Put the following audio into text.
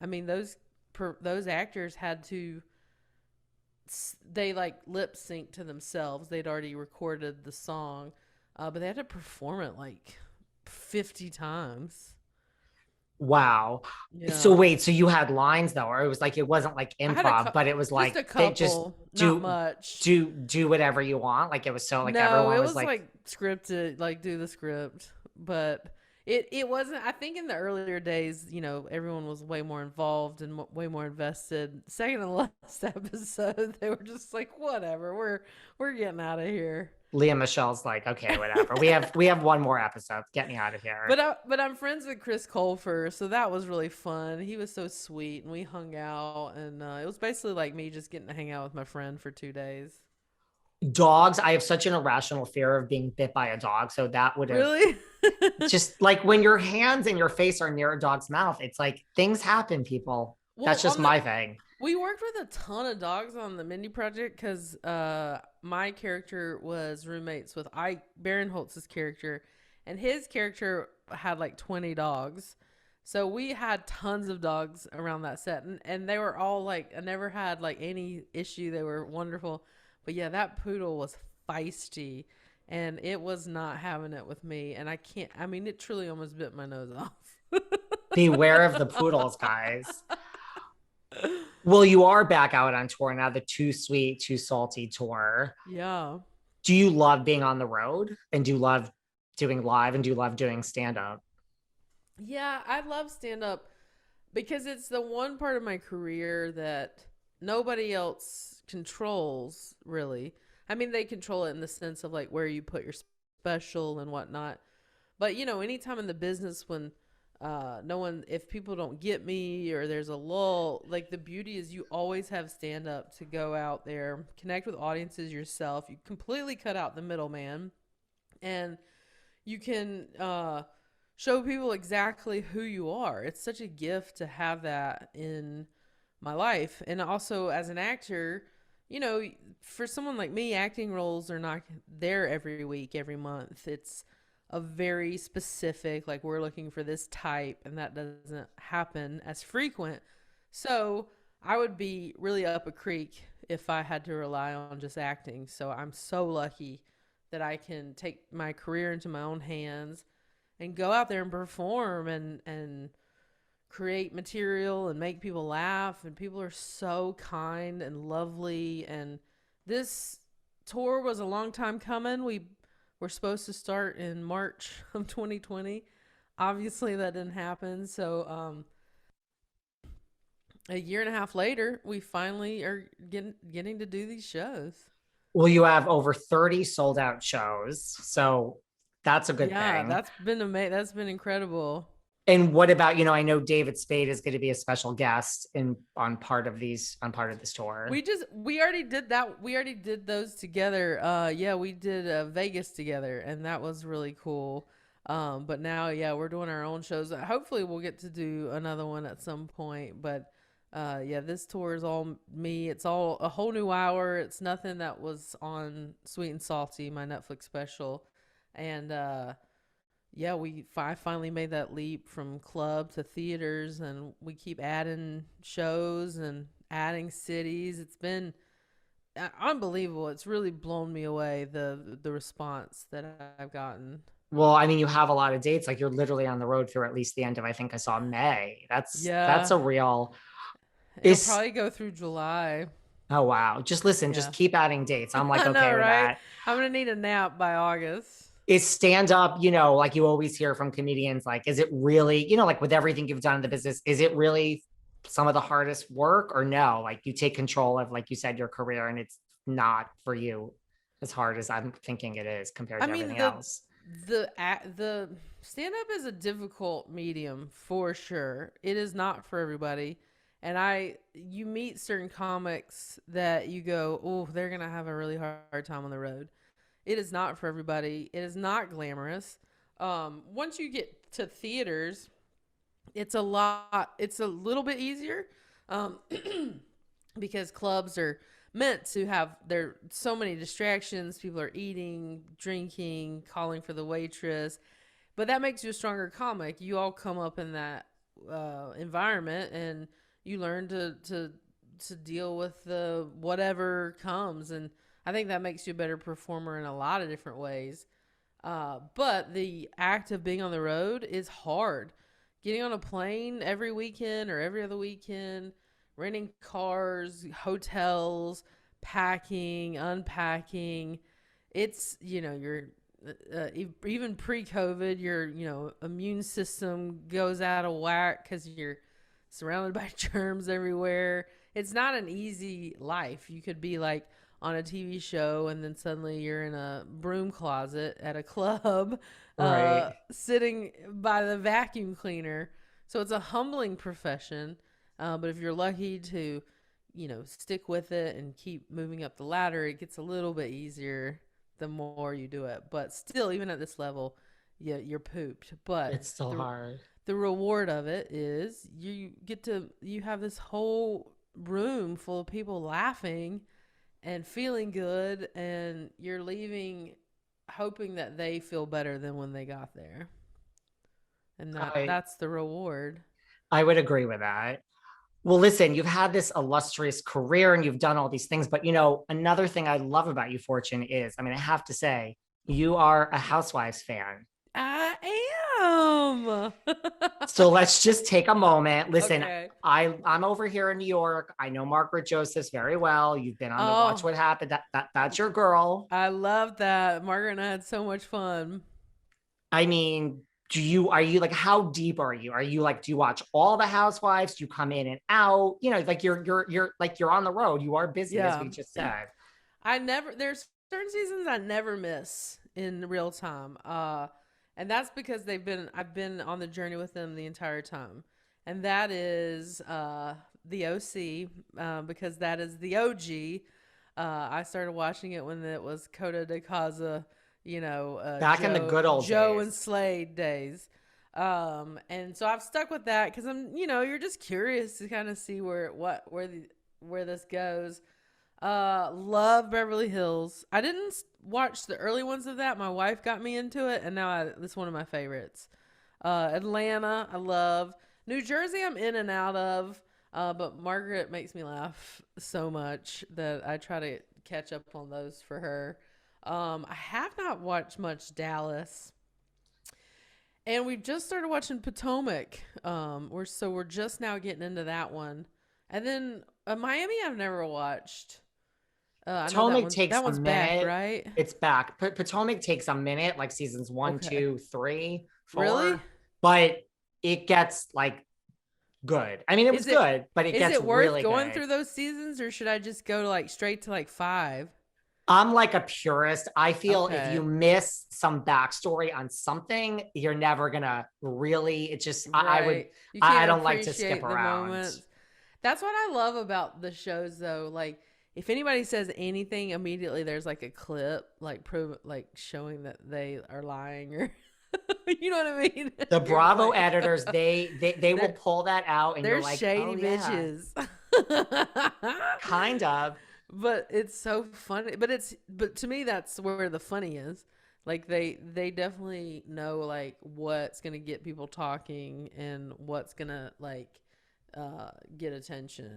I mean, those actors had to, they like lip sync to themselves. They'd already recorded the song, but they had to perform it like 50 times. Wow. So Yeah. wait, so you had lines though, or it was like it wasn't like I had improv, but it was just like a they just couple, not do much. do whatever you want. Like it was so like No, everyone it was was like like scripted, like do the script, but it wasn't. I think in the earlier days, everyone was way more involved and way more invested. Second and last episode, they were just like, whatever, we're getting out of here. Leah Michelle's like, okay, whatever. We have one more episode. Get me out of here. But I'm friends with Chris Colfer, so that was really fun. He was so sweet, and we hung out, and it was basically like me just getting to hang out with my friend for 2 days. Dogs, I have such an irrational fear of being bit by a dog. So that would have Really? just like when your hands and your face are near a dog's mouth, it's like things happen, people. Well, That's just my thing. we worked with a ton of dogs on the Mindy project because my character was roommates with Ike Barinholtz's character, and his character had like 20 dogs. So we had tons of dogs around that set, and they were all like, I never had like any issue. They were wonderful. But yeah, that poodle was feisty, and it was not having it with me. And I can't, I mean, it truly almost bit my nose off. Beware of the poodles, guys. Well, you are back out on tour now, the Too Sweet, Too Salty tour. Yeah. Do you love being on the road? And do you love doing live and do you love doing stand up? Yeah, I love stand up because it's the one part of my career that nobody else controls, really. I mean, they control it in the sense of like where you put your special and whatnot. But, anytime in the business when no one, if people don't get me or there's a lull, like the beauty is you always have stand up to go out there, connect with audiences yourself. You completely cut out the middleman, and you can show people exactly who you are. It's such a gift to have that in my life. And also, as an actor, you know, for someone like me, acting roles are not there every week, every month. It's a very specific, like, we're looking for this type, and that doesn't happen as frequent. So I would be really up a creek if I had to rely on just acting. So I'm so lucky that I can take my career into my own hands and go out there and perform and create material and make people laugh, and people are so kind and lovely. And this tour was a long time coming. We were supposed to start in March of 2020. Obviously that didn't happen. So a year and a half later, we finally are getting to do these shows. Well, you have over 30 sold out shows. So that's a good Yeah, thing. that's been amazing. That's been incredible. And what about, I know David Spade is going to be a special guest in on part of this tour. We already did that. We already did those together. Yeah, we did Vegas together, and that was really cool. But now, yeah, we're doing our own shows. Hopefully we'll get to do another one at some point. But yeah, this tour is all me. It's all a whole new hour. It's nothing that was on Sweet and Salty, my Netflix special. And yeah, I finally made that leap from club to theaters, and we keep adding shows and adding cities. It's been unbelievable. It's really blown me away, the response that I've gotten. Well, I mean, you have a lot of dates. Like you're literally on the road through at least the end of, I think I saw May. That's Yeah, a real it'll is. probably go through July. Oh wow. Just listen, just Yeah, keep adding dates. I'm like I know, okay with right? that. I'm gonna need a nap by August. Is stand up, like you always hear from comedians, like, is it really, like with everything you've done in the business, is it really some of the hardest work or no? Like you take control of, like you said, your career and it's not for you as hard as I'm thinking it is compared I to mean everything else. the stand up is a difficult medium for sure. It is not for everybody. And you meet certain comics that you go, "Oh, they're going to have a really hard time on the road." It is not for everybody. It is not glamorous. Once you get to theaters, it's a little bit easier. Um, because clubs are meant to have there so many distractions. People are eating, drinking, calling for the waitress, but that makes you a stronger comic. You all come up in that environment, and you learn to deal with the whatever comes. And I think that makes you a better performer in a lot of different ways. But the act of being on the road is hard. Getting on a plane every weekend or every other weekend, renting cars, hotels, packing, unpacking. It's, you're even pre-COVID, your immune system goes out of whack because you're surrounded by germs everywhere. It's not an easy life. You could be like on a TV show and then suddenly you're in a broom closet at a club, Right. sitting by the vacuum cleaner. So it's a humbling profession. But if you're lucky to, stick with it and keep moving up the ladder, it gets a little bit easier the more you do it. But still, even at this level, you're pooped. But It's still hard. the reward of it is you have this whole room full of people laughing and feeling good, and you're leaving hoping that they feel better than when they got there. And I that's the reward. I would agree with that. Well, listen, you've had this illustrious career and you've done all these things, but another thing I love about you, Fortune, is, I mean, I have to say, you are a Housewives fan. I am. So let's just take a moment. Listen, Okay. I'm over here in New York. I know Margaret Josephs very well. You've been on the Watch Oh, What Happened. That's your girl. I love that. Margaret and I had so much fun. I mean, are you like, how deep are you? Are you like, do you watch all the Housewives? Do you come in and out? Like you're like, you're on the road. You are busy, as Yeah. we just said. There's certain seasons I never miss in real time. And that's because I've been on the journey with them the entire time. And that is the OC, because that is the OG. I started watching it when it was Coda de Casa, Back in the good old Joe days. and Slade days. And so I've stuck with that because you're just curious to kind of see where this goes. Love Beverly Hills. I didn't watch the early ones of that. My wife got me into it, and now it's one of my favorites. Atlanta, I love. New Jersey, I'm in and out of. But Margaret makes me laugh so much that I try to catch up on those for her. I have not watched much Dallas. And we've just started watching Potomac. We're just now getting into that one. And then Miami, I've never watched. I know Potomac takes that a one's back, minute. right? It's back. Potomac takes a minute, like seasons one, Okay. 2, 3, 4. Really? But it gets like good. I mean, it was good, but it Is gets it worth really going good. through those seasons, or should I just go to straight to 5? I'm like a purist. I feel if you Okay. miss some backstory on something, you're never gonna really. It just, I would, Right. You I can't don't like to skip appreciate the around. moments. That's what I love about the shows, though. Like, if anybody says anything, immediately there's a clip, showing that they are lying, or you know what I mean. The You're just Bravo editors, they will they're pull that out, and they're you're like, shady oh yeah, bitches. kind of. But it's so funny. But to me, that's where the funny is. Like, they definitely know what's gonna get people talking and what's gonna get attention.